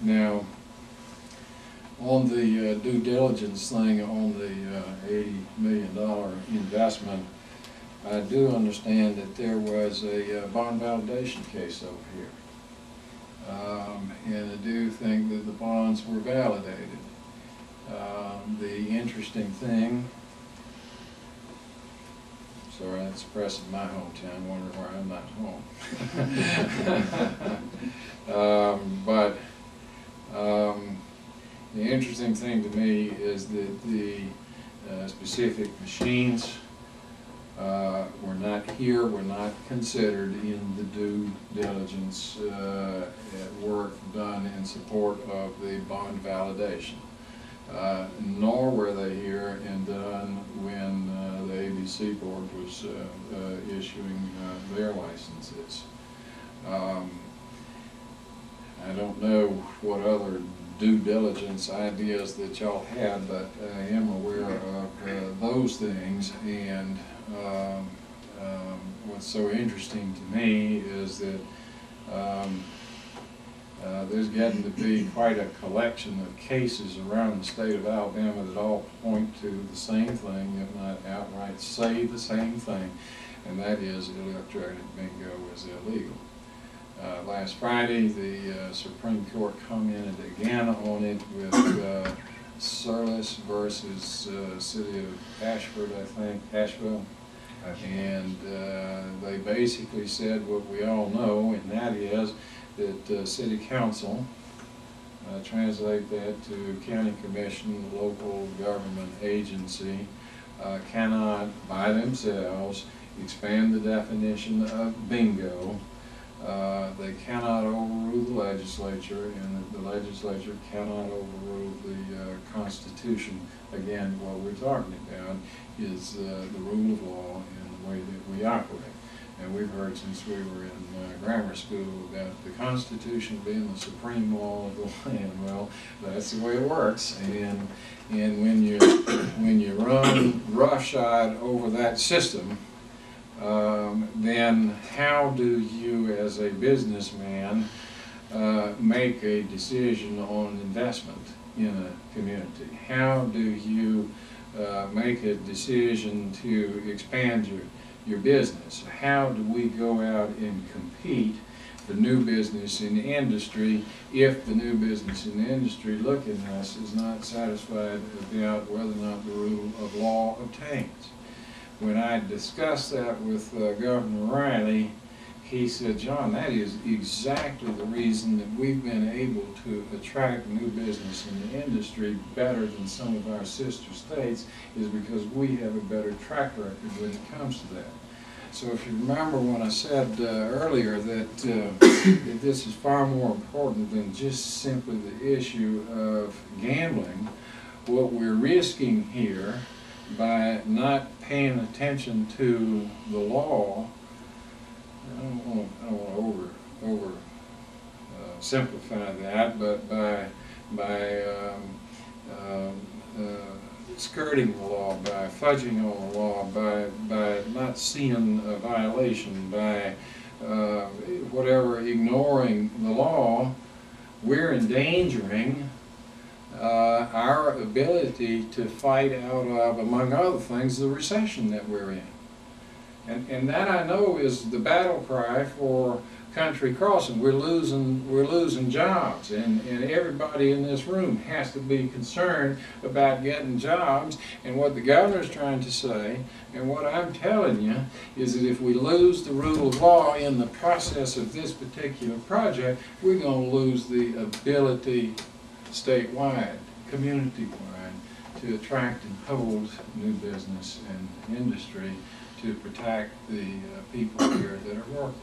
Now, on the due diligence thing on the $80 million investment, I do understand that there was a bond validation case over here. And I do think that the bonds were validated. The interesting thing, sorry, that's pressing my hometown, wondering where I'm not home. The interesting thing to me is that the specific machines were not here, were not considered in the due diligence work done in support of the bond validation. Nor were they here and done when the ABC board was issuing their licenses. I don't know what other due diligence ideas that y'all had, but I am aware of those things. And what's so interesting to me is that there's getting to be quite a collection of cases around the state of Alabama that all point to the same thing, if not outright say the same thing, and that is electronic bingo is illegal. Last Friday, the Supreme Court commented again on it with Surlis versus City of Ashford, I think, Asheville. And they basically said what we all know, and that is that City Council, translate that to County Commission, local government agency, cannot by themselves expand the definition of bingo. They cannot overrule the legislature, and the legislature cannot overrule the Constitution. Again, what we're talking about is the rule of law and the way that we operate. And we've heard since we were in grammar school about the Constitution being the supreme law of the land. Well, that's the way it works. And when you run roughshod over that system, then how do you, as a businessman, make a decision on investment in a community? How do you make a decision to expand your business? How do we go out and compete for new business in the industry if the new business in the industry looking at us is not satisfied about whether or not the rule of law obtains? When I discussed that with Governor Riley, he said, John, that is exactly the reason that we've been able to attract new business in the industry better than some of our sister states, is because we have a better track record when it comes to that. So if you remember when I said earlier that, that this is far more important than just simply the issue of gambling, what we're risking here by not paying attention to the law, I don't want to simplify that, but by skirting the law, by fudging on the law, by not seeing a violation, by whatever, ignoring the law, we're endangering our ability to fight out of, among other things, the recession that we're in. And that, I know, is the battle cry for country crossing. We're losing jobs, and everybody in this room has to be concerned about getting jobs. And what the governor's trying to say, and what I'm telling you, is that if we lose the rule of law in the process of this particular project, we're going to lose the ability statewide, community-wide, to attract and hold new business and industry to protect the people here that are working.